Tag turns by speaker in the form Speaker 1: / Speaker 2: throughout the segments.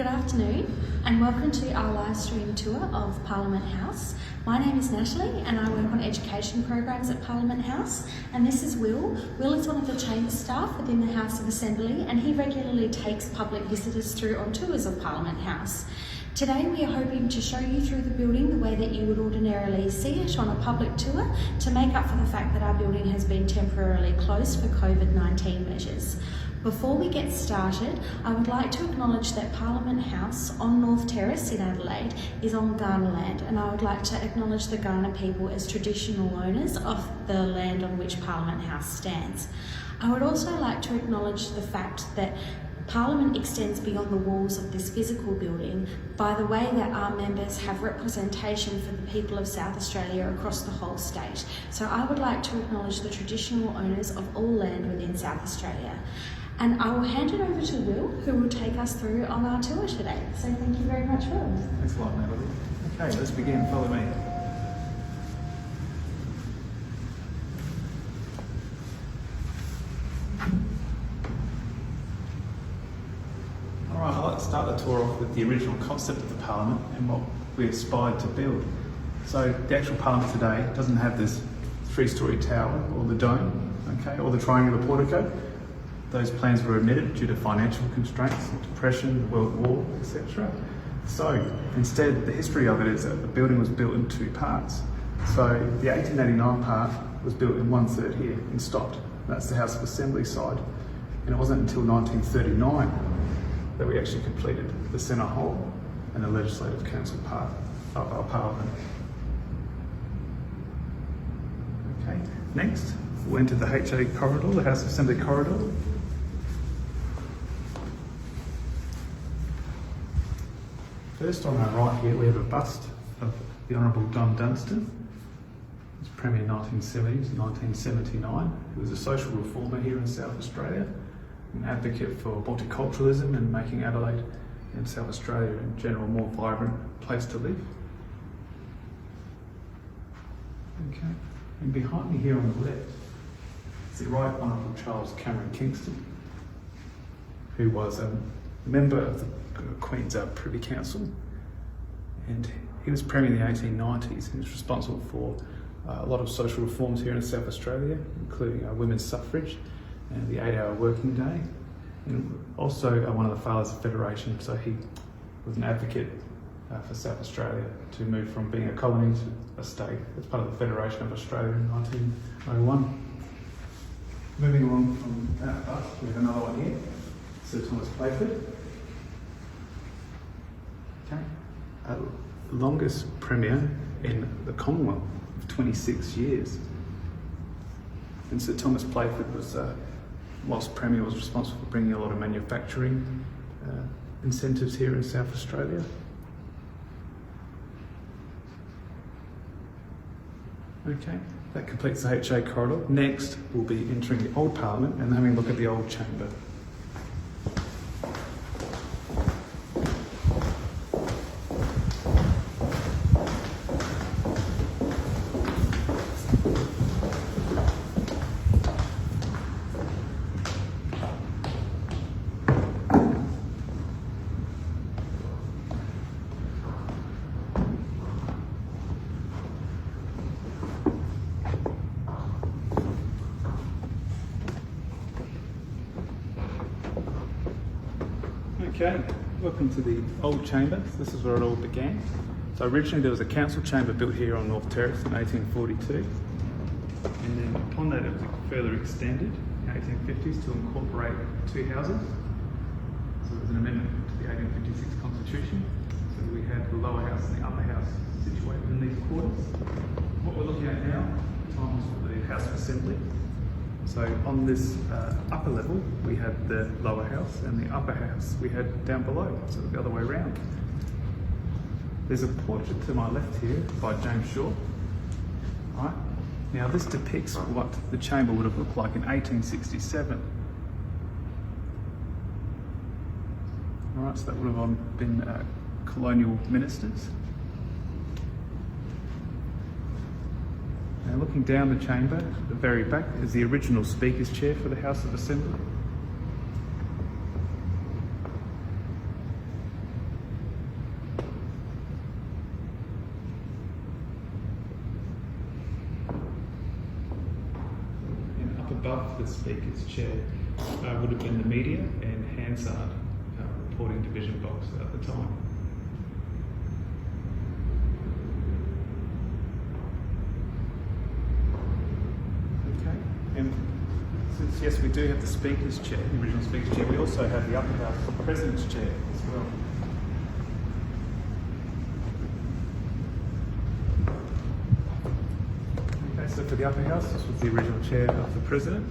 Speaker 1: Good afternoon and welcome to our live stream tour of Parliament House. My name is Natalie and I work on education programs at Parliament House, and this is Will. Will is one of the chamber staff within the House of Assembly and he regularly takes public visitors through on tours of Parliament House. Today we are hoping to show you through the building the way that you would ordinarily see it on a public tour, to make up for the fact that our building has been temporarily closed for COVID-19 measures. Before we get started, I would like to acknowledge that Parliament House on North Terrace in Adelaide is on Kaurna land, and I would like to acknowledge the Kaurna people as traditional owners of the land on which Parliament House stands. I would also like to acknowledge the fact that Parliament extends beyond the walls of this physical building by the way that our members have representation for the people of South Australia across the whole state. So I would like to acknowledge the traditional owners of all land within South Australia. And I will hand it over to Will, who will take us through on our tour today. So thank you very much, Will.
Speaker 2: Thanks a lot, Natalie. Okay, let's begin. Follow me. Alright, I'd like to start the tour off with the original concept of the Parliament and what we aspired to build. So the actual Parliament today doesn't have this three-storey tower or the dome, okay, or the triangular portico. Those plans were omitted due to financial constraints, depression, the World War, etc. So instead, the history of it is that the building was built in two parts. So the 1889 part was built in 1/3 here in Stott. That's the House of Assembly side. And it wasn't until 1939 that we actually completed the Centre Hall and the Legislative Council part of our Parliament. Okay, next we'll enter the HA corridor, the House of Assembly corridor. First on our right here we have a bust of the Honourable John Dunstan. He was Premier 1970s to 1979. He was a social reformer here in South Australia, an advocate for multiculturalism and making Adelaide and South Australia in general a more vibrant place to live. Okay, and behind me here on the left is the Right Honourable Charles Cameron Kingston, who was a member of the Queen's Privy Council, and he was Premier in the 1890s. He was responsible for a lot of social reforms here in South Australia, including women's suffrage and the 8-hour working day, and also one of the fathers of Federation. So he was an advocate for South Australia to move from being a colony to a state as part of the Federation of Australia in 1901. Moving along from that bus, we have another one here, Sir Thomas Playford. Okay. Longest Premier in the Commonwealth of 26 years. And Sir Thomas Playford was, whilst Premier, was responsible for bringing a lot of manufacturing incentives here in South Australia. Okay, that completes the HA corridor. Next, we'll be entering the Old Parliament and having a look at the Old Chamber. Okay, welcome to the Old Chamber. This is where it all began. So originally there was a council chamber built here on North Terrace in 1842, and then upon that it was further extended in the 1850s to incorporate two houses. So it was an amendment to the 1856 Constitution. So we had the lower house and the upper house situated in these quarters. What we're looking at now is the House of Assembly. So on this upper level, we had the lower house, and the upper house we had down below, so the other way around. There's a portrait to my left here by James Shaw. Right. Now this depicts what the chamber would have looked like in 1867. All right, so that would have been colonial ministers. Now looking down the chamber, at the very back, is the original Speaker's chair for the House of Assembly. above the Speaker's chair would have been the media and Hansard reporting division box at the time. Okay, and since yes, we do have the Speaker's chair, the original Speaker's chair, we also have the upper house, the President's chair as well. Okay, so for the upper house, this was the original chair of the President.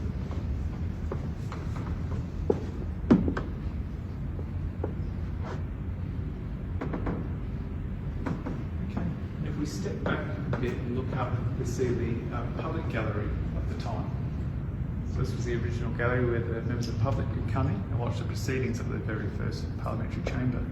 Speaker 2: If we step back a bit and look up, we see the public gallery of the time. So this was the original gallery where the members of the public could come in and watch the proceedings of the very first parliamentary chamber.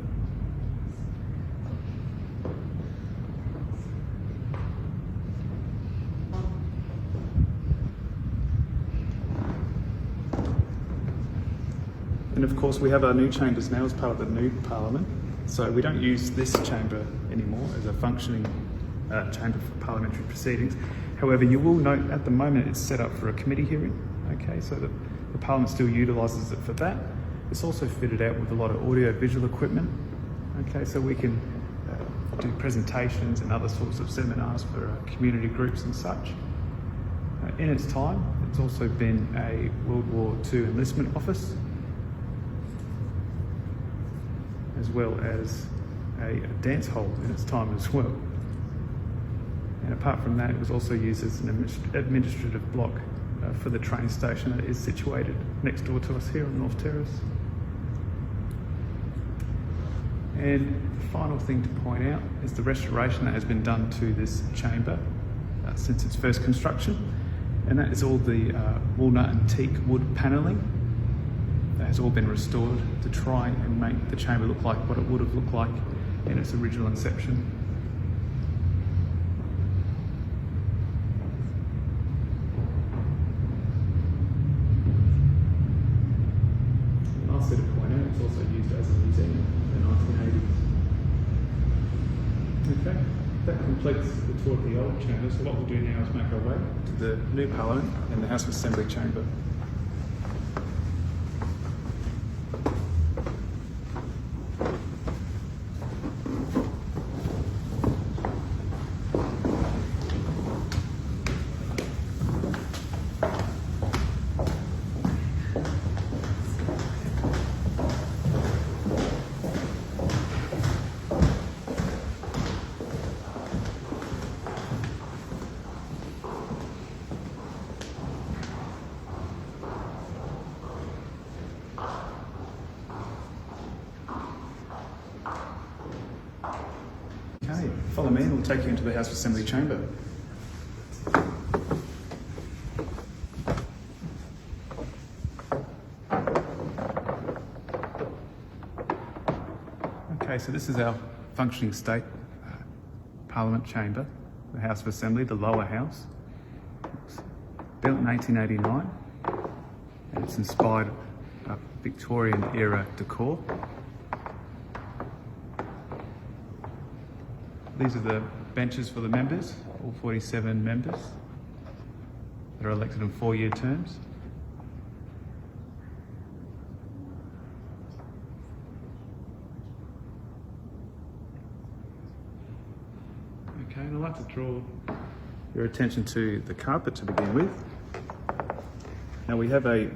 Speaker 2: And of course we have our new chambers now as part of the new Parliament. So we don't use this chamber anymore as a functioning chamber for parliamentary proceedings. However, you will note at the moment it's set up for a committee hearing. Okay, so the Parliament still utilises it for that. It's also fitted out with a lot of audio-visual equipment. Okay, so we can do presentations and other sorts of seminars for community groups and such. In its time, it's also been a World War II enlistment office, as well as a dance hall in its time as well. And apart from that, it was also used as an administrative block for the train station that is situated next door to us here on North Terrace. And the final thing to point out is the restoration that has been done to this chamber since its first construction, and that is all the walnut and teak wood panelling that has all been restored to try and make the chamber look like what it would have looked like in its original inception. Lastly to point out, it's also used as a museum in the 1980s. Okay, that completes the tour of the old chamber, so what we'll do now is make our way to the new Parliament and the House of Assembly chamber. Okay, follow me and we'll take you into the House of Assembly chamber. Okay, so this is our functioning state Parliament chamber, the House of Assembly, the lower house. It's built in 1889 and it's inspired Victorian era decor. These are the benches for the members, all 47 members that are elected in 4-year terms. Okay, and I'd like to draw your attention to the carpet to begin with. Now we have a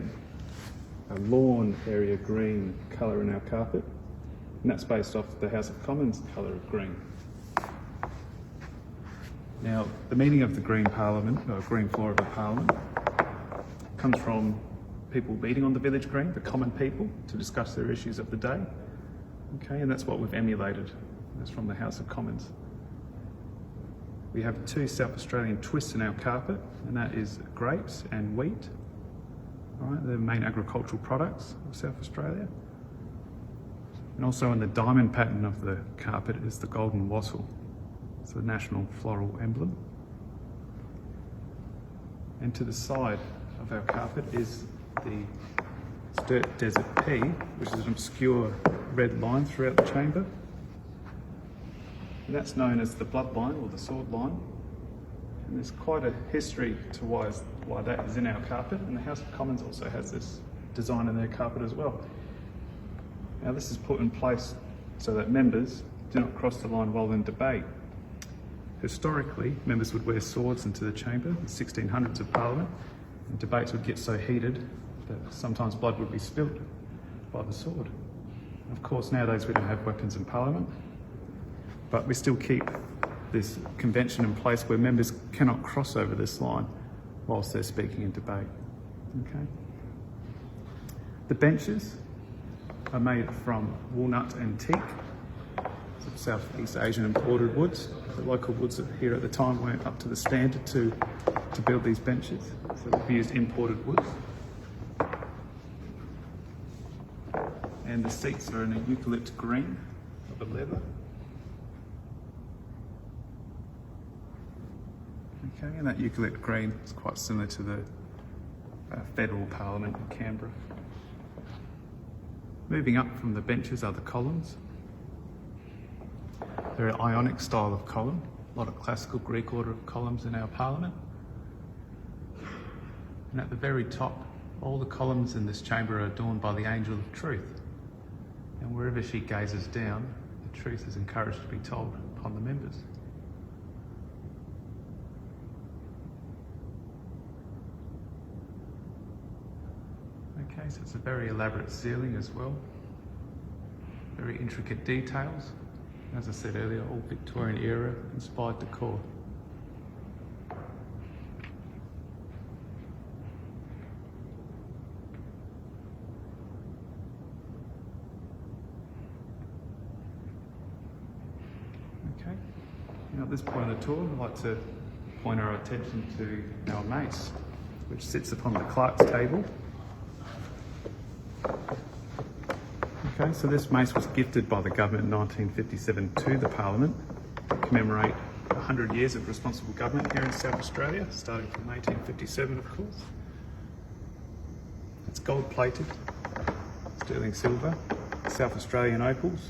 Speaker 2: lawn area green colour in our carpet, and that's based off the House of Commons colour of green. Now, the meaning of the Green Parliament, or green floor of a Parliament, comes from people meeting on the village green, the common people, to discuss their issues of the day. Okay, and that's what we've emulated. That's from the House of Commons. We have 2 South Australian twists in our carpet, and that is grapes and wheat. All right, the main agricultural products of South Australia. And also in the diamond pattern of the carpet is the golden wassail. It's the national floral emblem. And to the side of our carpet is the Sturt Desert Pea, which is an obscure red line throughout the chamber. And that's known as the bloodline or the sword line. And there's quite a history to why that is in our carpet, and the House of Commons also has this design in their carpet as well. Now this is put in place so that members do not cross the line while in debate. Historically, members would wear swords into the chamber in the 1600s of Parliament, and debates would get so heated that sometimes blood would be spilt by the sword. Of course, nowadays we don't have weapons in Parliament, but we still keep this convention in place where members cannot cross over this line whilst they're speaking in debate. Okay. The benches are made from walnut and teak, Southeast Asian imported woods. The local woods here at the time weren't up to the standard to build these benches, so we've used imported woods. And the seats are in a eucalypt green of a leather. Okay, and that eucalypt green is quite similar to the federal parliament in Canberra. Moving up from the benches are the columns. They're an Ionic style of column, a lot of classical Greek order of columns in our parliament. And at the very top, all the columns in this chamber are adorned by the angel of truth. And wherever she gazes down, the truth is encouraged to be told upon the members. Okay, so it's a very elaborate ceiling as well. Very intricate details. As I said earlier, all Victorian era inspired decor. Okay, now at this point of the tour, I'd like to point our attention to our mace, which sits upon the clerk's table. Okay, so this mace was gifted by the government in 1957 to the Parliament to commemorate 100 years of responsible government here in South Australia, starting from 1857, of course. It's gold plated, sterling silver, South Australian opals,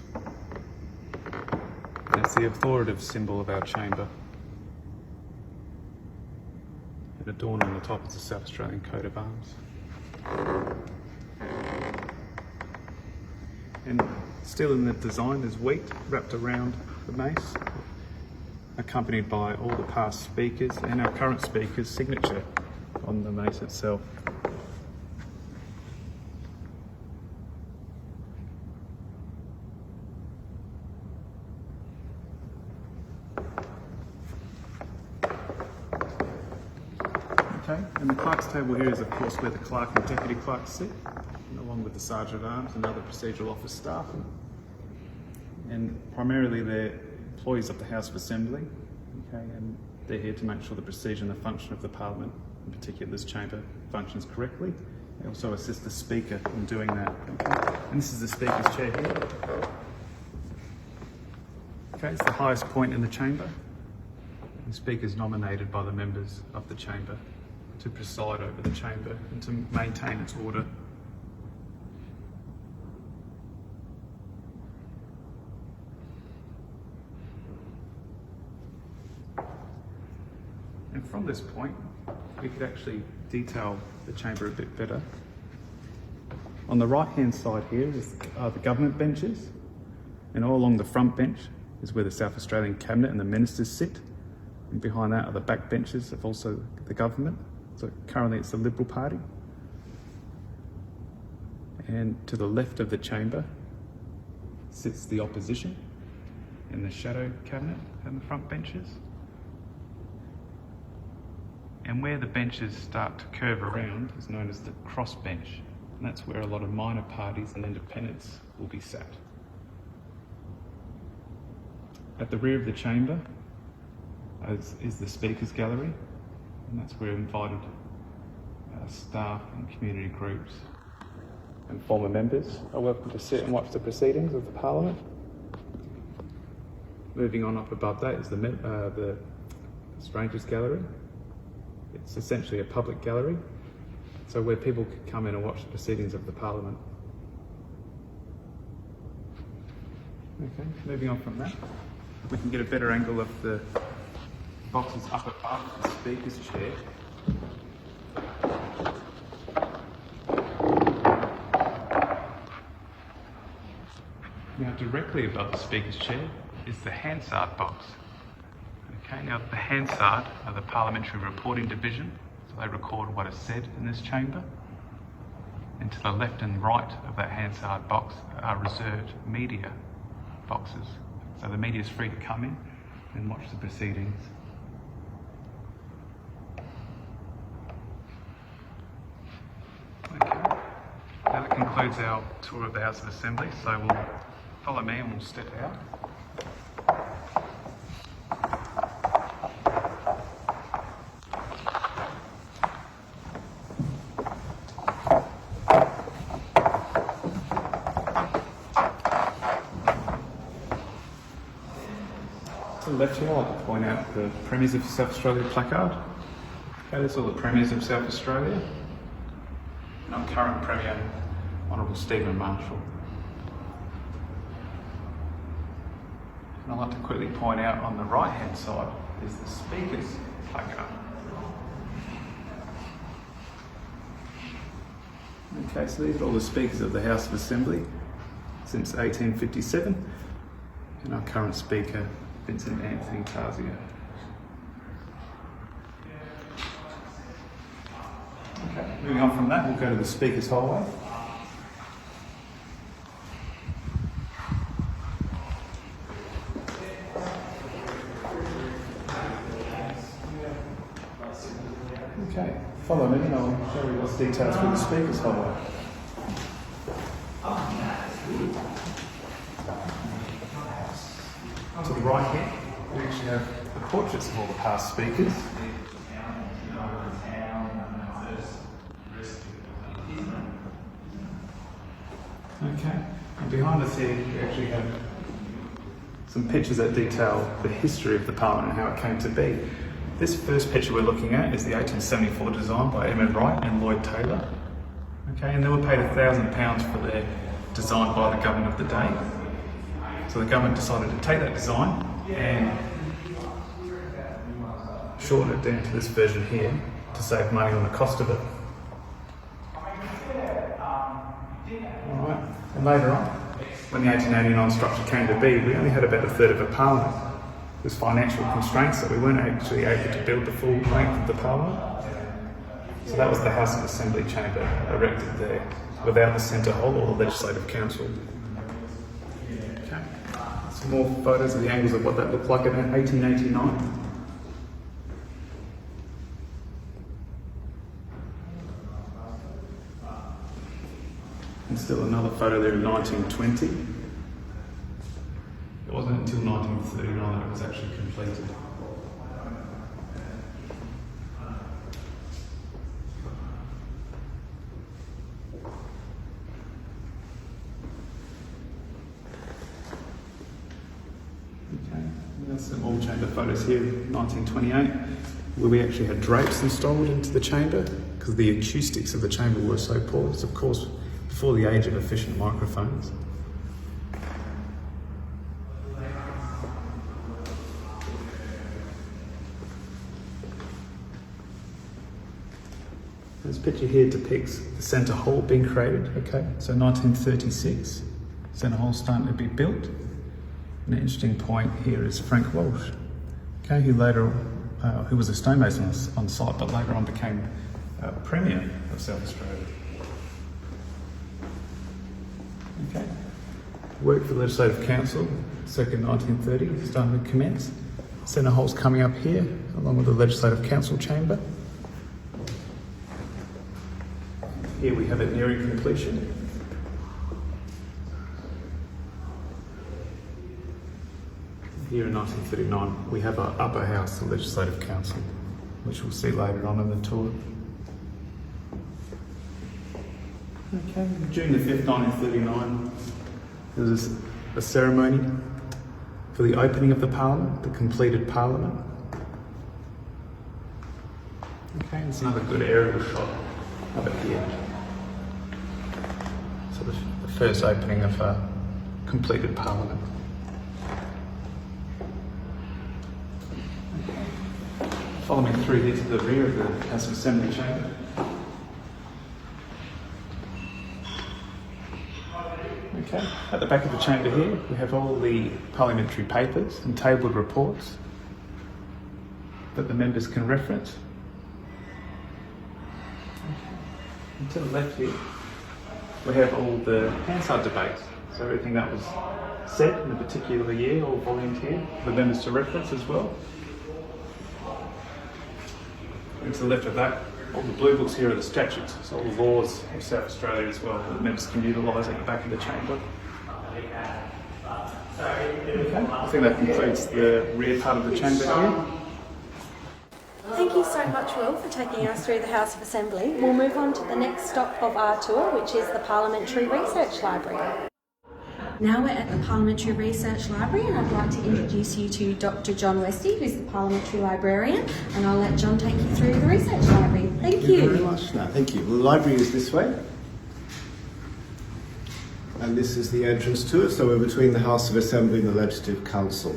Speaker 2: and it's the authoritative symbol of our chamber. And adorned on the top is the South Australian coat of arms. And still in the design is wheat wrapped around the mace, accompanied by all the past speakers and our current speaker's signature on the mace itself. Okay, and the clerk's table here is of course where the clerk and deputy clerks sit, along with the Sergeant at Arms and other procedural office staff. And primarily they're employees of the House of Assembly, okay, and they're here to make sure the procedure and the function of the Parliament, in particular this chamber, functions correctly. They also assist the Speaker in doing that. Okay? And this is the Speaker's chair here. Okay, it's the highest point in the chamber. The Speaker is nominated by the members of the chamber to preside over the chamber and to maintain its order. And from this point, we could actually detail the chamber a bit better. On the right-hand side here are the government benches, and all along the front bench is where the South Australian Cabinet and the ministers sit, and behind that are the back benches of also the government. So currently it's the Liberal Party. And to the left of the chamber sits the opposition in the shadow cabinet and the front benches. And where the benches start to curve around is known as the cross bench, and that's where a lot of minor parties and independents will be sat. At the rear of the chamber is the Speaker's Gallery, and that's where invited staff and community groups and former members are welcome to sit and watch the proceedings of the Parliament. Moving on up above that is the Strangers Gallery. It's essentially a public gallery, so where people could come in and watch the proceedings of the Parliament. Okay, moving on from that, we can get a better angle of the boxes up above the Speaker's chair. Now, directly above the Speaker's chair is the Hansard box. Okay, now the Hansard are the Parliamentary Reporting Division, so they record what is said in this chamber. And to the left and right of that Hansard box are reserved media boxes. So the media is free to come in and watch the proceedings. Okay, now that concludes our tour of the House of Assembly, so we'll follow me and we'll step out. To the left here, I'd like to point out the Premiers of South Australia placard. Okay, that's all the Premiers of South Australia. And our current Premier, Honourable Stephen Marshall. And I'd like to quickly point out on the right hand side is the Speaker's placard. Okay, so these are all the Speakers of the House of Assembly since 1857, and our current Speaker, Vincent Anthony Tarzio. Okay, moving on from that, we'll go to the Speaker's hallway. Okay, follow me and I'll show you what's details for the Speaker's hallway. To the right here, we actually have the portraits of all the past speakers. Okay, and behind us here we actually have some pictures that detail the history of the Parliament and how it came to be. This first picture we're looking at is the 1874 design by Edmund Wright and Lloyd Taylor. Okay, and they were paid £1,000 for their design by the government of the day. So the government decided to take that design and shorten it down to this version here to save money on the cost of it. Alright, and later on, when the 1889 structure came to be, we only had about a third of a parliament. There's financial constraints, so we weren't actually able to build the full length of the parliament. So that was the House of Assembly chamber erected there, without the centre hall or the Legislative Council. Okay. Some more photos of the angles of what that looked like in 1889. And still another photo there in 1920. It wasn't until 1939 that it was actually completed. Okay, there's some all chamber photos here, 1928, where we actually had drapes installed into the chamber because the acoustics of the chamber were so poor. It's of course before the age of efficient microphones. This picture here depicts the centre hall being created, okay? So 1936, centre hall starting to be built. An interesting point here is Frank Walsh, okay, who was a stonemason on site, but later on became Premier of South Australia. Okay, work for the Legislative Council, circa 1930, starting to commence. Centre hall's coming up here, along with the Legislative Council chamber. Here we have it nearing completion. Here in 1939, we have our upper house, the Legislative Council, which we'll see later on in the tour. Okay, June the 5th, 1939, there was a ceremony for the opening of the Parliament, the completed Parliament. Okay, it's another good aerial shot of it here. So the first opening of a completed Parliament. follow me through here to the rear of the House of Assembly chamber. Okay, at the back of the chamber here, we have all the parliamentary papers and tabled reports that the members can reference. And to the left here, we have all the Hansard debates, so everything that was said in a particular year, all volumes here, for the members to reference as well. And to the left of that, all the blue books here are the statutes, so all the laws of South Australia as well that members can utilise at the back of the chamber. Okay, I think that concludes the rear part of the chamber here.
Speaker 1: Thank you so much, Will, for taking us through the House of Assembly. We'll move on to the next stop of our tour, which is the Parliamentary Research Library. Now we're at the Parliamentary Research Library, and I'd like to introduce you to Dr. John Westy, who's the Parliamentary Librarian, and I'll let John take you through the Research Library. Thank you.
Speaker 3: Very much. No, thank you. Well, the library is this way. And this is the entrance to it, so we're between the House of Assembly and the Legislative Council.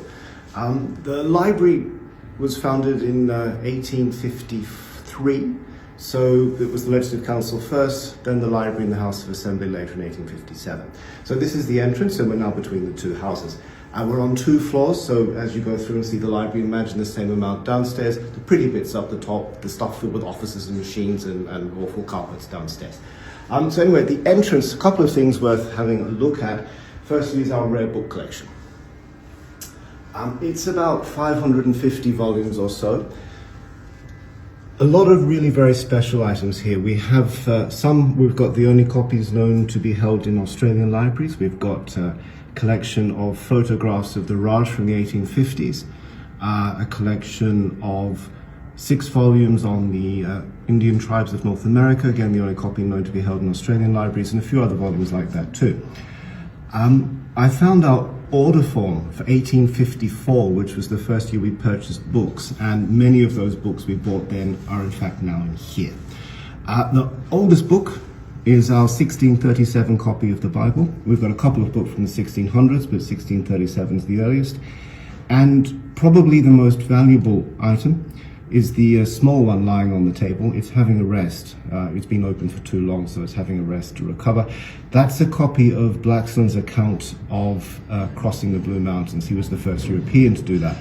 Speaker 3: The library was founded in 1853, so it was the Legislative Council first, then the library and the House of Assembly later in 1857. So this is the entrance, and we're now between the two houses. We're on 2 floors, so as you go through and see the library, imagine the same amount downstairs, the pretty bits up the top, the stuff filled with offices and machines and awful carpets downstairs. So anyway, the entrance, a couple of things worth having a look at. Firstly is our rare book collection. It's about 550 volumes or so. A lot of really very special items here. We have we've got the only copies known to be held in Australian libraries. We've got a collection of photographs of the Raj from the 1850s, a collection of 6 volumes on the Indian tribes of North America, again the only copy known to be held in Australian libraries, and a few other volumes like that too. I found our order form for 1854, which was the first year we purchased books, and many of those books we bought then are in fact now in here. The oldest book is our 1637 copy of the Bible. We've got a couple of books from the 1600s, but 1637 is the earliest. And probably the most valuable item is the small one lying on the table. It's having a rest. It's been open for too long, so it's having a rest to recover. That's a copy of Blackstone's account of crossing the Blue Mountains. He was the first European to do that.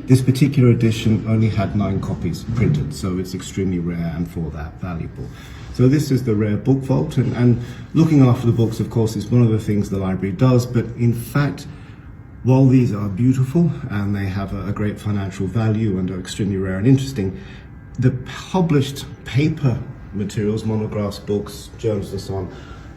Speaker 3: This particular edition only had 9 copies printed, so it's extremely rare and for that valuable. So this is the rare book vault, and looking after the books, of course, is one of the things the library does, but in fact, while these are beautiful and they have a great financial value and are extremely rare and interesting, the published paper materials, monographs, books, journals and so on,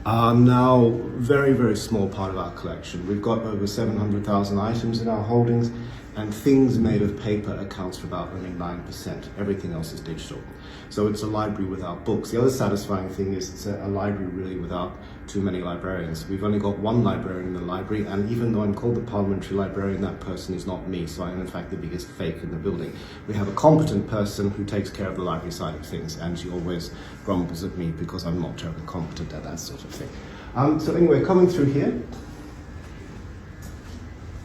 Speaker 3: are now a very, very small part of our collection. We've got over 700,000 items in our holdings, and things made of paper accounts for about only 9%. Everything else is digital. So it's a library without books. The other satisfying thing is it's a library really without too many librarians. We've only got 1 librarian in the library, and even though I'm called the Parliamentary Librarian, that person is not me, so I am in fact the biggest fake in the building. We have a competent person who takes care of the library side of things, and she always grumbles at me because I'm not terribly competent at that sort of thing. So anyway, coming through here,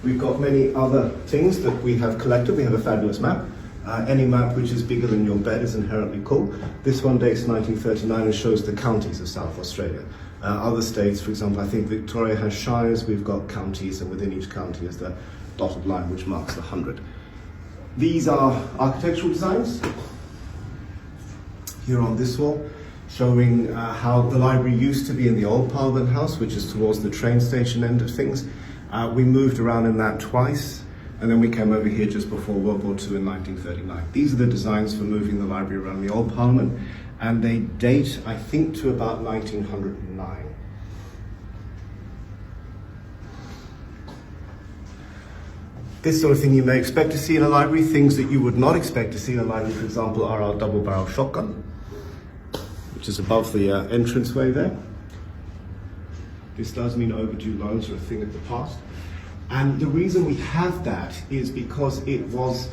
Speaker 3: we've got many other things that we have collected. We have a fabulous map. Any map which is bigger than your bed is inherently cool. This one dates 1939 and shows the counties of South Australia. Other states, for example, I think Victoria has shires, we've got counties, and within each county is the dotted line which marks the 100. These are architectural designs. Here on this wall, showing how the library used to be in the old Parliament House, which is towards the train station end of things. We moved around in that twice, and then we came over here just before World War II in 1939. These are the designs for moving the library around the old Parliament, and they date, I think, to about 1909. This sort of thing you may expect to see in a library. Things that you would not expect to see in a library, for example, are our double-barrel shotgun, which is above the entranceway there. This does mean overdue loans are a thing of the past. And the reason we have that is because it was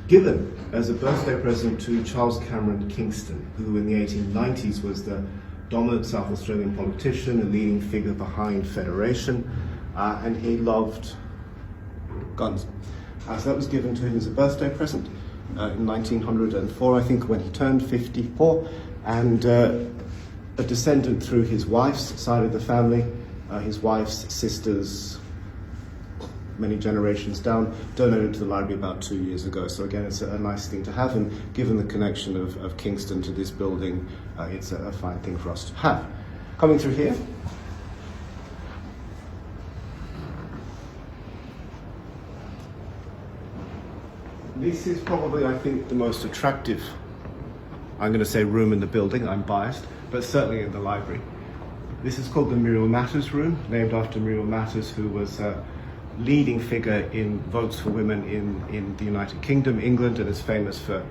Speaker 3: given as a birthday present to Charles Cameron Kingston, who in the 1890s was the dominant South Australian politician, a leading figure behind Federation, and he loved guns. So that was given to him as a birthday present. in 1904, I think, when he turned 54, and a descendant through his wife's side of the family, his wife's sisters, many generations down, donated to the library about 2 years ago. So again, it's a nice thing to have, and given the connection of Kingston to this building, it's a fine thing for us to have. Coming through here, this is probably, I think, the most attractive, I'm going to say, room in the building. I'm biased, but certainly in the library. This is called the Muriel Matters room, named after Muriel Matters, who was a leading figure in votes for women in the United Kingdom, England, and is famous for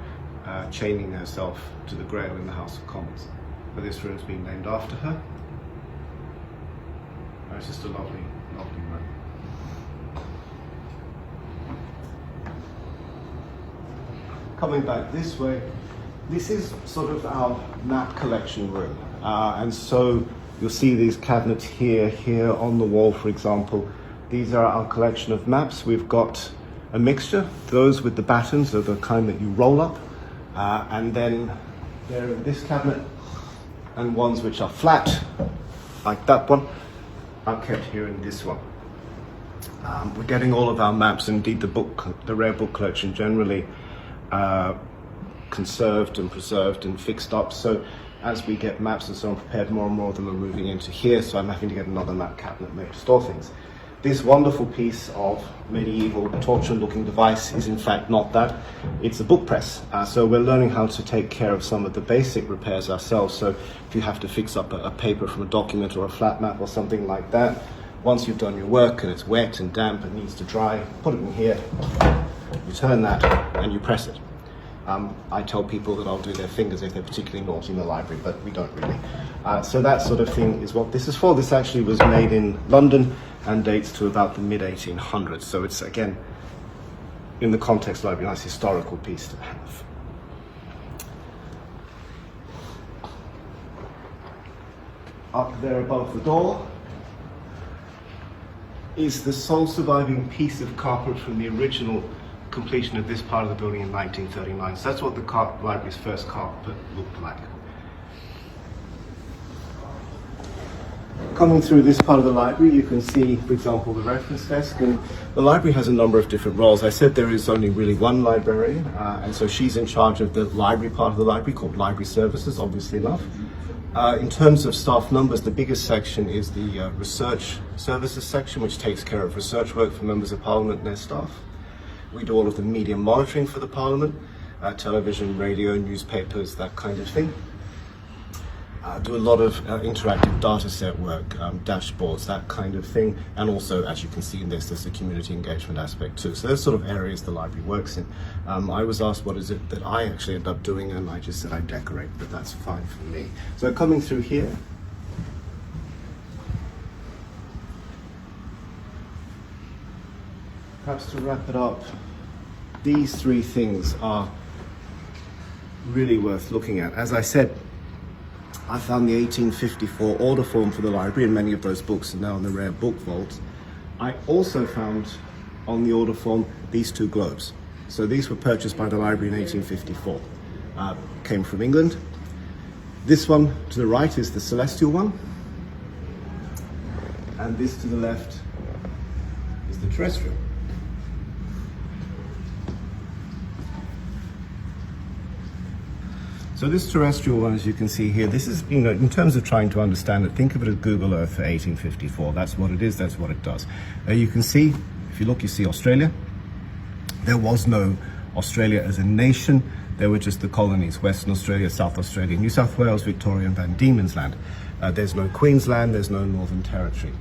Speaker 3: chaining herself to the Grail in the House of Commons. But this room's been named after her. It's just a lovely, lovely room. Coming back this way, this is sort of our map collection room. And so you'll see these cabinets here on the wall, for example. These are our collection of maps. We've got a mixture. Those with the battens are the kind that you roll up. And then there are this cabinet, and ones which are flat, like that one, are kept here in this one. We're getting all of our maps, indeed the rare book collection generally, conserved and preserved and fixed up. So as we get maps and so on prepared, more and more of them are moving into here, so I'm having to get another map cabinet made to store things. This wonderful piece of medieval torture-looking device is in fact not that. It's a book press. So we're learning how to take care of some of the basic repairs ourselves. So if you have to fix up a paper from a document or a flat map or something like that, once you've done your work and it's wet and damp and needs to dry, put it in here, you turn that and you press it. I tell people that I'll do their fingers if they're particularly naughty in the library, but we don't really. So that sort of thing is what this is for. This actually was made in London and dates to about the mid-1800s. So it's, again, in the context library, a nice historical piece to have. Up there above the door is the sole surviving piece of carpet from the original completion of this part of the building in 1939. So that's what the library's first carpet looked like. Coming through this part of the library, you can see, for example, the reference desk, and the library has a number of different roles. I said there is only really one librarian, and so she's in charge of the library part of the library, called Library Services, obviously enough. In terms of staff numbers, the biggest section is the Research Services section, which takes care of research work for members of Parliament and their staff. We do all of the media monitoring for the Parliament, television, radio, newspapers, that kind of thing. Do a lot of interactive data set work, dashboards, that kind of thing. And also, as you can see in this, there's a community engagement aspect too. So those sort of areas the library works in. I was asked what is it that I actually end up doing, and I just said I decorate, but that's fine for me. So coming through here, perhaps to wrap it up, these three things are really worth looking at. As I said, I found the 1854 order form for the library, and many of those books are now in the rare book vaults. I also found on the order form these two globes. So these were purchased by the library in 1854. Came from England. This one to the right is the celestial one, and this to the left is the terrestrial. So this terrestrial one, as you can see here, this is, in terms of trying to understand it, think of it as Google Earth for 1854. That's what it is, that's what it does. You can see, if you look, you see Australia. There was no Australia as a nation. There were just the colonies, Western Australia, South Australia, New South Wales, Victoria, and Van Diemen's Land. There's no Queensland, there's no Northern Territory.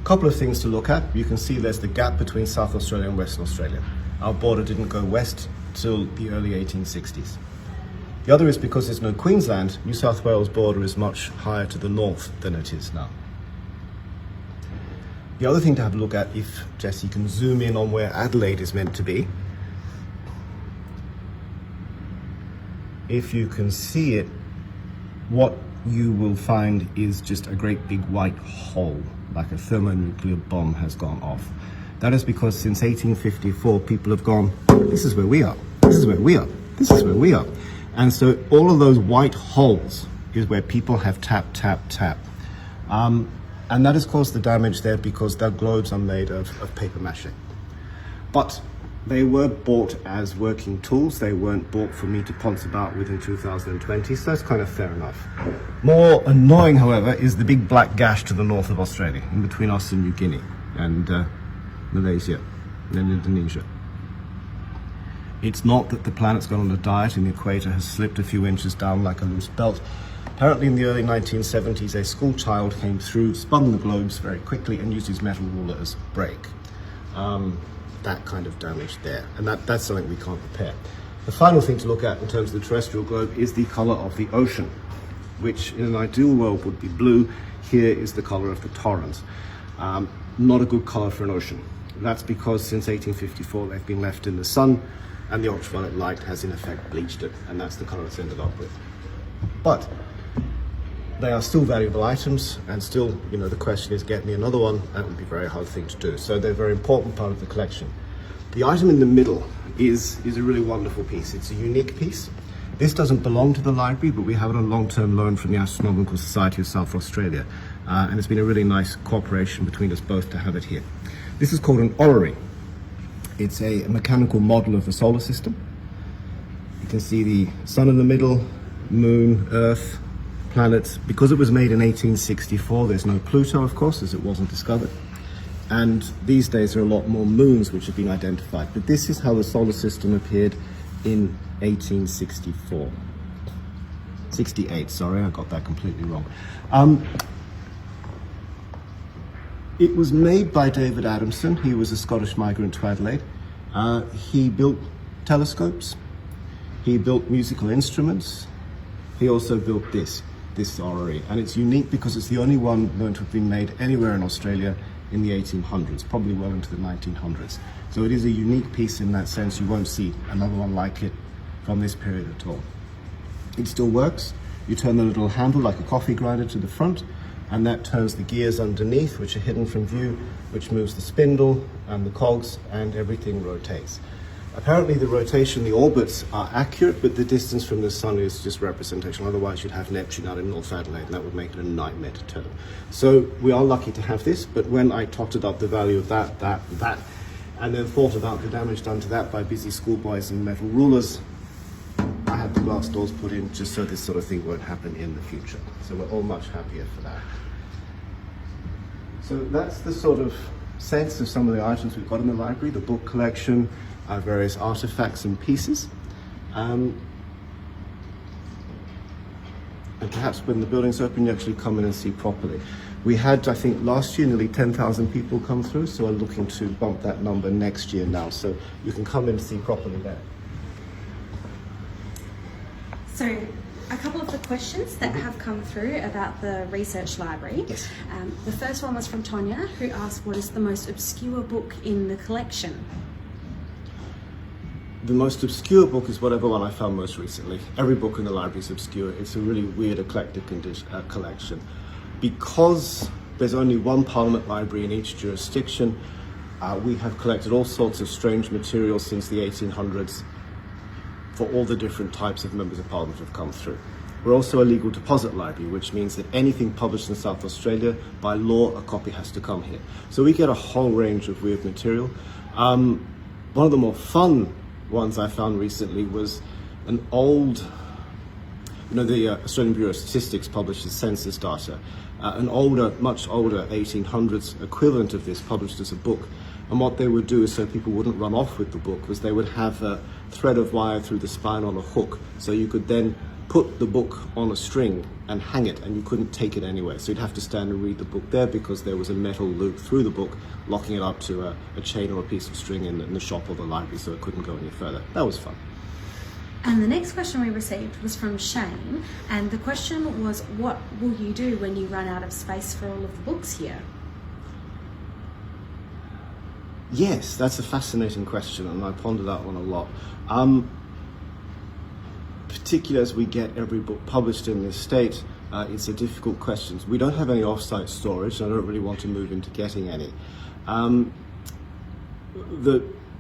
Speaker 3: A couple of things to look at. You can see there's the gap between South Australia and Western Australia. Our border didn't go west till the early 1860s. The other is because there's no Queensland, New South Wales border is much higher to the north than it is now. The other thing to have a look at, if Jesse can zoom in on where Adelaide is meant to be, if you can see it, what you will find is just a great big white hole, like a thermonuclear bomb has gone off. That is because since 1854, people have gone, this is where we are. This is where we are. This is where we are. And so all of those white holes is where people have tapped, tapped, tapped. And that has caused the damage there because their globes are made of paper mache. But they were bought as working tools. They weren't bought for me to ponce about with in 2020, so that's kind of fair enough. More annoying, however, is the big black gash to the north of Australia, in between us and New Guinea, and Malaysia, and Indonesia. It's not that the planet's gone on a diet and the equator has slipped a few inches down like a loose belt. Apparently in the early 1970s, a school child came through, spun the globes very quickly and used his metal ruler as a brake. That kind of damage there, and that's something we can't repair. The final thing to look at in terms of the terrestrial globe is the color of the ocean, which in an ideal world would be blue. Here is the color of the torrents. Not a good color for an ocean. That's because since 1854 they've been left in the sun, and the ultraviolet light has in effect bleached it, and that's the color it's ended up with. But they are still valuable items, and still, the question is, get me another one. That would be a very hard thing to do. So they're a very important part of the collection. The item in the middle is a really wonderful piece. It's a unique piece. This doesn't belong to the library, but we have it on long-term loan from the Astronomical Society of South Australia. And it's been a really nice cooperation between us both to have it here. This is called an orrery. It's a mechanical model of the solar system. You can see the sun in the middle, moon, Earth, planets. Because it was made in 1864, there's no Pluto, of course, as it wasn't discovered. And these days there are a lot more moons which have been identified. But this is how the solar system appeared in 1864. 68, sorry, I got that completely wrong. It was made by David Adamson. He was a Scottish migrant to Adelaide. He built telescopes. He built musical instruments. He also built this orrery. And it's unique because it's the only one known to have been made anywhere in Australia in the 1800s, probably well into the 1900s. So it is a unique piece in that sense. You won't see another one like it from this period at all. It still works. You turn the little handle like a coffee grinder to the front, and that turns the gears underneath, which are hidden from view, which moves the spindle and the cogs, and everything rotates. Apparently the rotation, the orbits are accurate, but the distance from the sun is just representation. Otherwise you'd have Neptune out in North Adelaide, and that would make it a nightmare to turn. So we are lucky to have this, but when I totted up the value of that, and then thought about the damage done to that by busy schoolboys and metal rulers, I had the glass doors put in just so this sort of thing won't happen in the future. So we're all much happier for that. So that's the sort of sense of some of the items we've got in the library, the book collection, various artifacts and pieces. And perhaps when the building's open, you actually come in and see properly. We had, I think, last year nearly 10,000 people come through, so we're looking to bump that number next year now, so you can come in and see properly there.
Speaker 1: So, a couple of the questions that have come through about the research library.
Speaker 3: Yes.
Speaker 1: The first one was from Tonya, who asked, what is the most obscure book in the collection?
Speaker 3: The most obscure book is whatever one I found most recently. Every book in the library is obscure. It's a really weird, eclectic collection. Because there's only one Parliament library in each jurisdiction, we have collected all sorts of strange materials since the 1800s for all the different types of members of Parliament who have come through. We're also a legal deposit library, which means that anything published in South Australia, by law, a copy has to come here. So we get a whole range of weird material. One of the more fun ones I found recently was an old, the Australian Bureau of Statistics publishes census data. An older, much older 1800s equivalent of this published as a book. And what they would do is, so people wouldn't run off with the book, was they would have a thread of wire through the spine on a hook, so you could then put the book on a string and hang it, and you couldn't take it anywhere. So you'd have to stand and read the book there because there was a metal loop through the book locking it up to a chain or a piece of string in the shop or the library, so it couldn't go any further. That was fun.
Speaker 1: And the next question we received was from Shane, and the question was, what will you do when you run out of space for all of the books here?
Speaker 3: Yes, that's a fascinating question, and I ponder that one a lot. Particularly as we get every book published in this state, it's a difficult question. We don't have any off-site storage, and I don't really want to move into getting any.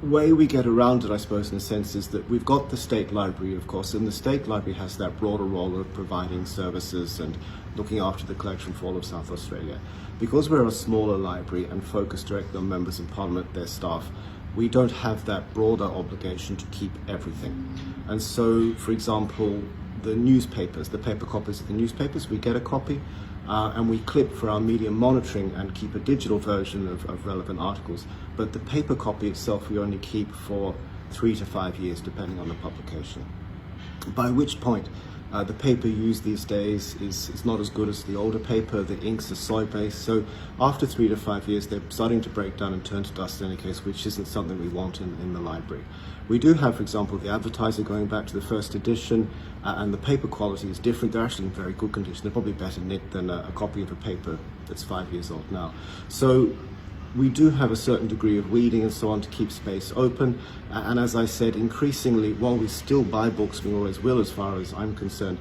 Speaker 3: way we get around it, I suppose, in a sense, is that we've got the State Library, of course, and the State Library has that broader role of providing services and looking after the collection for all of South Australia. Because we're a smaller library and focused directly on members of Parliament, their staff, we don't have that broader obligation to keep everything. And so, for example, the newspapers, the paper copies of the newspapers, we get a copy and we clip for our media monitoring and keep a digital version of relevant articles. But the paper copy itself we only keep for 3 to 5 years, depending on the publication. By which point, the paper used these days is not as good as the older paper. The inks are soy-based, so after 3 to 5 years they're starting to break down and turn to dust in any case, which isn't something we want in the library. We do have, for example, the Advertiser going back to the first edition, and the paper quality is different. They're actually in very good condition. They're probably better knit than a copy of a paper that's 5 years old now. So we do have a certain degree of weeding and so on to keep space open. And as I said, increasingly, while we still buy books, we always will as far as I'm concerned,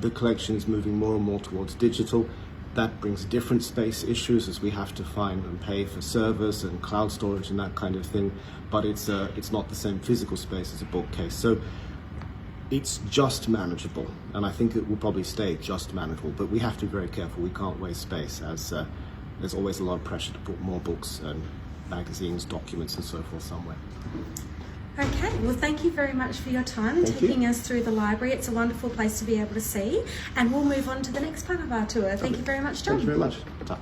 Speaker 3: the collection is moving more and more towards digital. That brings different space issues as we have to find and pay for servers and cloud storage and that kind of thing, but it's not the same physical space as a bookcase. So it's just manageable, and I think it will probably stay just manageable, but we have to be very careful. We can't waste space, as there's always a lot of pressure to put more books and magazines, documents and so forth somewhere.
Speaker 1: Okay, well thank you very much for your time and taking us through the library. It's a wonderful place to be able to see, and we'll move on to the next part of our tour. Thank you very much, John.
Speaker 3: Thank you very much. Ta.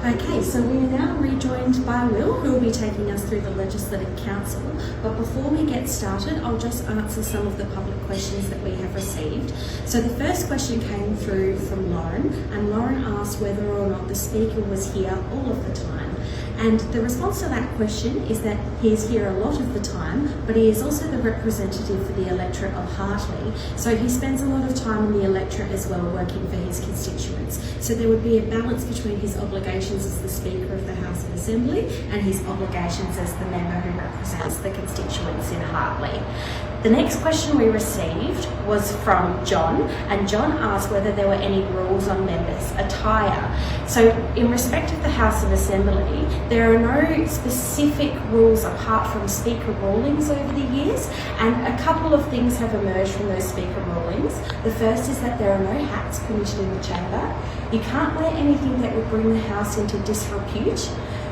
Speaker 1: Okay, so we are now rejoined by Will, who will be taking us through the Legislative Council. But before we get started, I'll just answer some of the public questions that we have received. So the first question came through from Lauren, and Lauren asked whether or not the Speaker was here all of the time. And the response to that question is that he is here a lot of the time, but he is also the representative for the electorate of Hartley. So he spends a lot of time in the electorate as well, working for his constituents. So there would be a balance between his obligations as the Speaker of the House of Assembly and his obligations as the member who represents the constituents in Hartley. The next question we received was from John, and John asked whether there were any rules on members' attire. So in respect of the House of Assembly, there are no specific rules apart from Speaker rulings over the years, and a couple of things have emerged from those Speaker rulings. The first is that there are no hats permitted in the chamber. You can't wear anything that would bring the House into disrepute.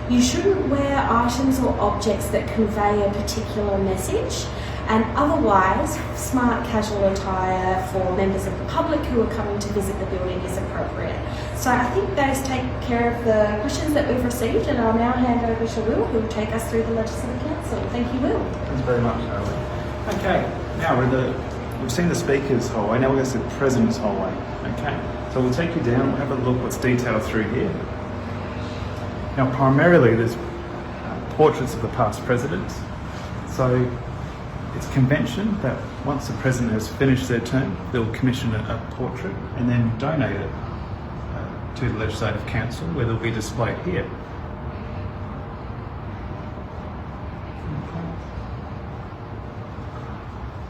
Speaker 1: You shouldn't wear items or objects that convey a particular message. And otherwise, smart casual attire for members of the public who are coming to visit the building is appropriate. So I think those take care of the questions that we've received, and I'll now hand over to Will, who will take us through the Legislative Council. Thank you, Will.
Speaker 2: Thanks very much, Adelaide. Okay, now we've seen the Speaker's hallway, now we're going to see the President's hallway. Okay, so we'll take you down, we'll have a look what's detailed through here. Now primarily there's portraits of the past presidents. So it's convention that once the President has finished their term, they'll commission a portrait and then donate it to the Legislative Council, where they'll be displayed here. Okay.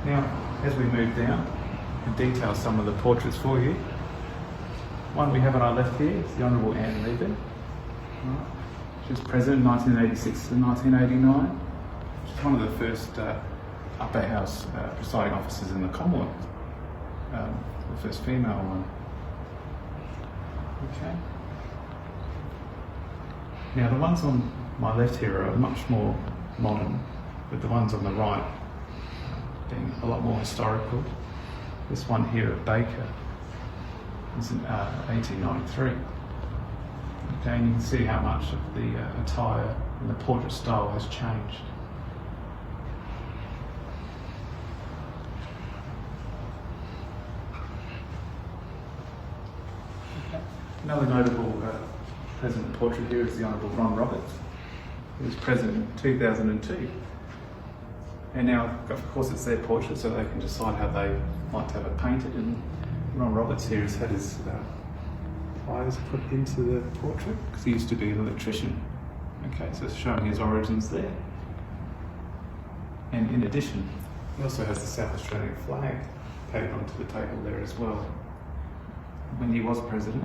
Speaker 2: Now, as we move down, we detail some of the portraits for you. One we have on our left here is the Honourable Anne Regan. She was President 1986 to 1989. She's one of the first upper house presiding officers in the Commonwealth, the first female one. Okay. Now the ones on my left here are much more modern, with the ones on the right being a lot more historical. This one here at Baker is in 1893. Okay, and you can see how much of the attire and the portrait style has changed. Another notable President portrait here is the Honourable Ron Roberts. He was President in 2002. And now, of course, it's their portrait, so they can decide how they like to have it painted. And Ron Roberts here has had his eyes put into the portrait because he used to be an electrician. Okay, so it's showing his origins there. And in addition, he also has the South Australian flag painted onto the table there as well. When he was President,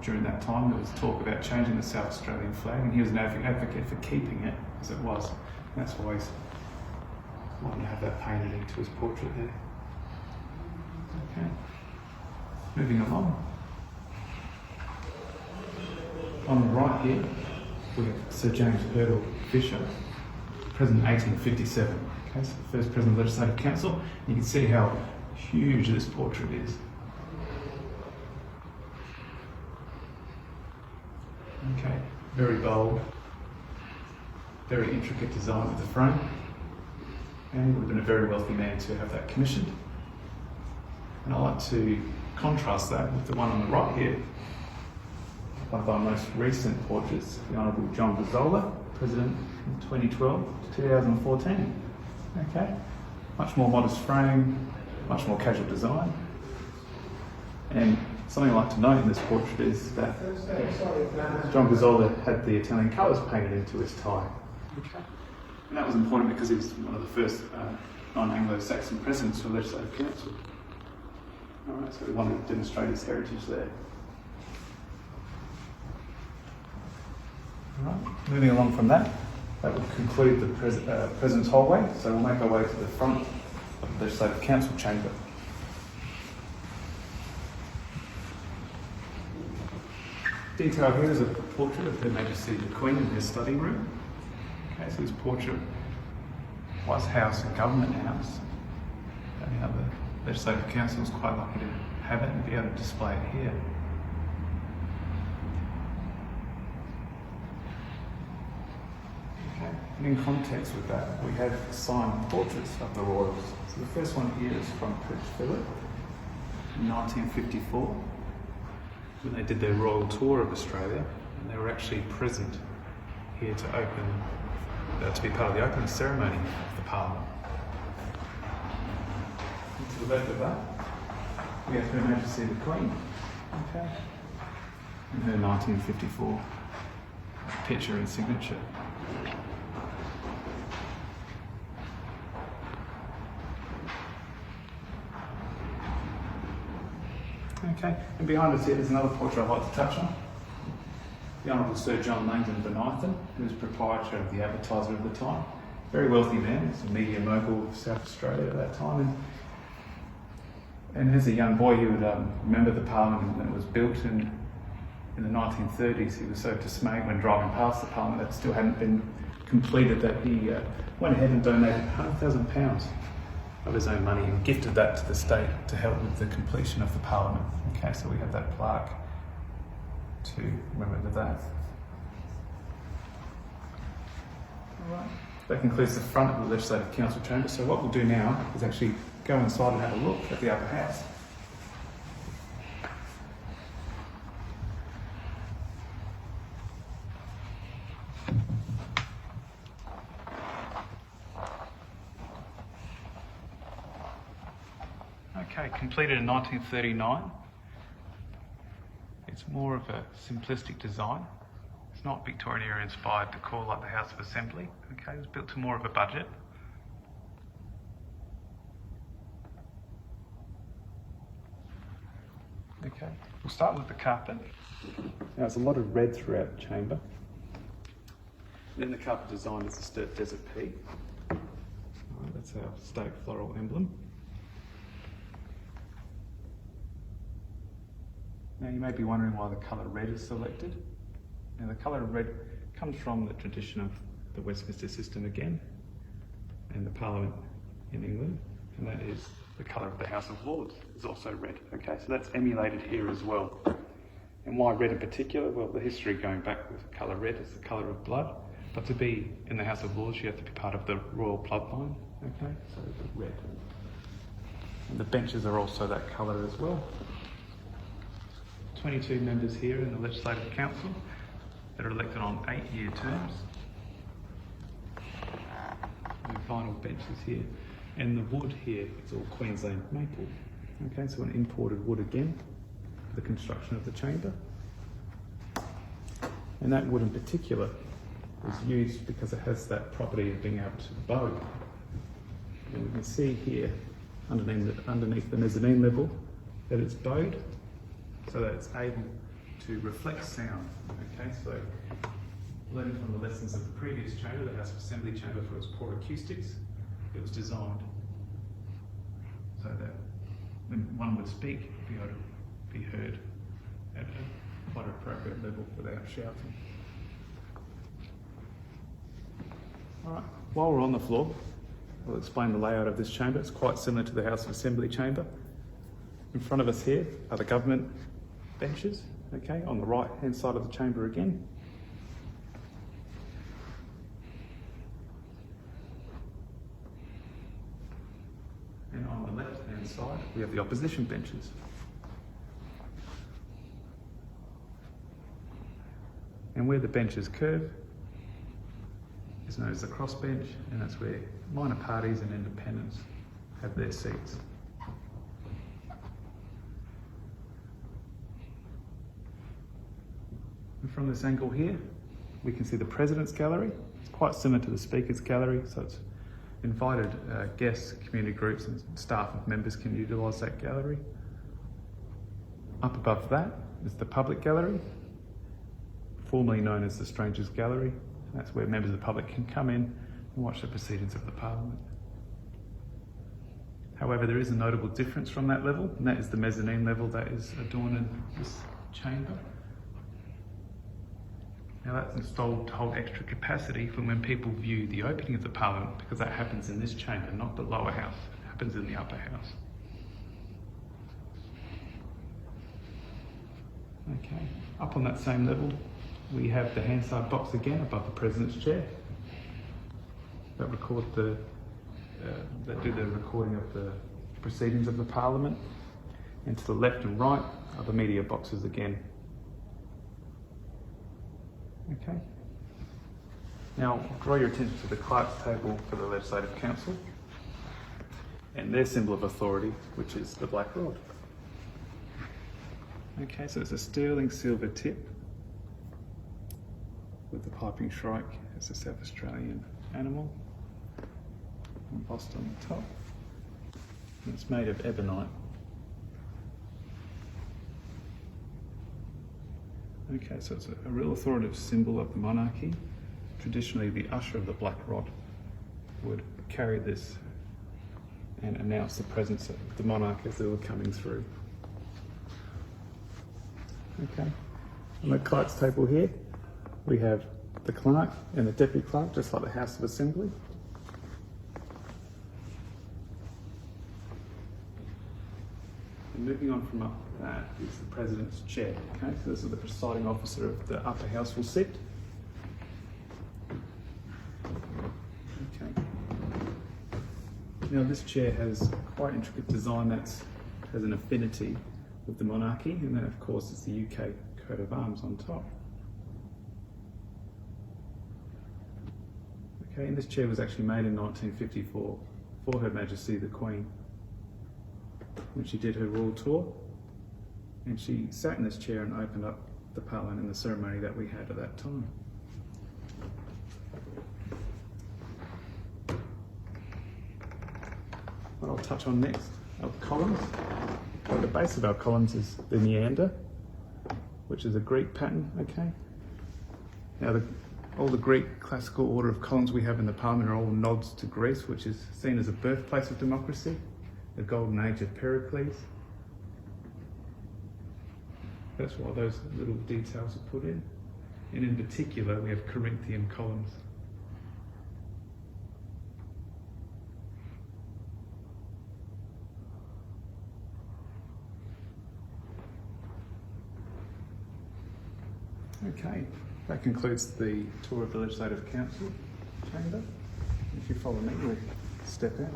Speaker 2: during that time. There was talk about changing the South Australian flag, and he was an advocate for keeping it as it was. And that's why he's wanting to have that painted into his portrait there. Okay, moving along. On the right here, we have Sir James Hurdle Fisher, President 1857. Okay, so the first President of the Legislative Council. You can see how huge this portrait is. Okay, very bold, very intricate design with the frame, and he would have been a very wealthy man to have that commissioned. And I like to contrast that with the one on the right here, one of our most recent portraits, the Honourable John Gazzola, President from 2012 to 2014. Okay, much more modest frame, much more casual design, and something I like to note in this portrait is that John Gazzola had the Italian colours painted into his tie. Okay. And that was important because he was one of the first non-Anglo-Saxon presidents for the Legislative Council. Alright, so we wanted to demonstrate his heritage there. Alright, moving along from that, that would conclude the President's hallway, so we'll make our way to the front of the Legislative Council chamber. Detail here is a portrait of Her Majesty the Queen in her study room. Okay, so this portrait was house and government house. And the Legislative Council was quite lucky to have it and be able to display it here. Okay, and in context with that, we have signed portraits of the royals. So the first one here is from Prince Philip in 1954. When they did their royal tour of Australia, and they were actually present here to to be part of the opening ceremony of the Parliament. And to the left of that, we have Her Majesty the Queen, okay, and her 1954 picture and signature. Okay, and behind us here there's another portrait I'd like to touch on. The Honourable Sir John Langdon Bonython, who was proprietor of the Advertiser at the time. Very wealthy man, he's a media mogul of South Australia at that time. And as a young boy, he would remember the Parliament when it was built in the 1930s. He was so dismayed when driving past the Parliament that still hadn't been completed that he went ahead and donated £100,000 of his own money and gifted that to the state to help with the completion of the Parliament. Okay, so we have that plaque to remember that. Alright, that concludes the front of the Legislative Council chamber. So what we'll do now is actually go inside and have a look at the upper house. Okay, completed in 1939. It's more of a simplistic design. It's not Victorian era inspired decor like the House of Assembly. Okay, it was built to more of a budget. Okay, we'll start with the carpet. Now there's a lot of red throughout the chamber. Then the carpet design is the Sturt Desert Pea. Right, that's our state floral emblem. Now you may be wondering why the colour red is selected. Now the colour red comes from the tradition of the Westminster system again, and the Parliament in England, and that is the colour of the House of Lords is also red. Okay, so that's emulated here as well. And why red in particular? Well, the history going back with the colour red is the colour of blood, but to be in the House of Lords you have to be part of the royal bloodline. Okay, so it's red. And the benches are also that colour as well. 22 members here in the Legislative Council that are elected on 8-year terms. The final benches here. And the wood here is all Queensland maple. Okay, so an imported wood again for the construction of the chamber. And that wood in particular is used because it has that property of being able to bow. And we can see here underneath the mezzanine level that it's bowed, so that it's able to reflect sound. Okay, so learning from the lessons of the previous chamber, the House of Assembly chamber, for its poor acoustics, it was designed so that when one would speak, be able to be heard at a quite appropriate level without shouting. All right, while we're on the floor, I'll explain the layout of this chamber. It's quite similar to the House of Assembly chamber. In front of us here are the government benches, okay, on the right hand side of the chamber again. And on the left hand side, we have the opposition benches. And where the benches curve is known as the crossbench, and that's where minor parties and independents have their seats. And from this angle here, we can see the President's Gallery. It's quite similar to the Speaker's Gallery, so it's invited guests, community groups and staff and members can utilise that gallery. Up above that is the Public Gallery, formerly known as the Strangers Gallery. That's where members of the public can come in and watch the proceedings of the Parliament. However, there is a notable difference from that level, and that is the mezzanine level that is adorning this chamber. Now that's installed to hold extra capacity for when people view the opening of the Parliament, because that happens in this chamber, not the lower house. It happens in the upper house. Okay, up on that same level, we have the Hansard box again above the President's chair that record that do the recording of the proceedings of the Parliament. And to the left and right are the media boxes again. Okay. Now, draw your attention to the clerk's table for the Legislative Council and their symbol of authority, which is the black rod. Okay, so it's a sterling silver tip with the piping shrike as a South Australian animal embossed on the top. And it's made of ebonite. Okay, so it's a real authoritative symbol of the monarchy. Traditionally, the usher of the black rod would carry this and announce the presence of the monarch as they were coming through. Okay, on the clerk's table here, we have the clerk and the deputy clerk, just like the House of Assembly. And moving on from up that is the President's chair. Okay, so this is the presiding officer of the upper house will sit. Okay. Now this chair has quite intricate design that has an affinity with the monarchy, and then of course it's the UK coat of arms on top. Okay, and this chair was actually made in 1954 for Her Majesty the Queen when she did her royal tour, and she sat in this chair and opened up the Parliament in the ceremony that we had at that time. What I'll touch on next are the columns. At the base of our columns is the meander, which is a Greek pattern, okay? Now all the Greek classical order of columns we have in the Parliament are all nods to Greece, which is seen as a birthplace of democracy, the golden age of Pericles. That's why those little details are put in. And in particular, we have Corinthian columns. Okay, that concludes the tour of the Legislative Council chamber. If you follow me, we'll step out.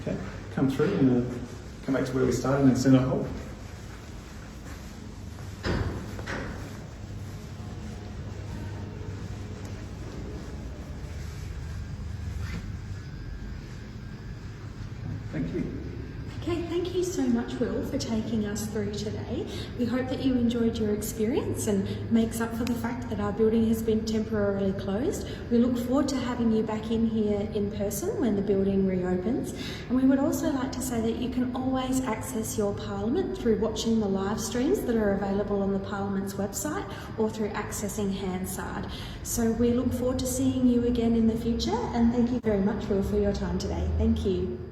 Speaker 2: Okay, come through and come back to where we started in Centre Hall. Thank you.
Speaker 1: Okay, thank you so much, Will, for taking us through today. We hope that you enjoyed your experience and makes up for the fact that our building has been temporarily closed. We look forward to having you back in here in person when the building reopens. And we would also like to say that you can always access your Parliament through watching the live streams that are available on the Parliament's website or through accessing Hansard. So we look forward to seeing you again in the future, and thank you very much, Will, for your time today. Thank you.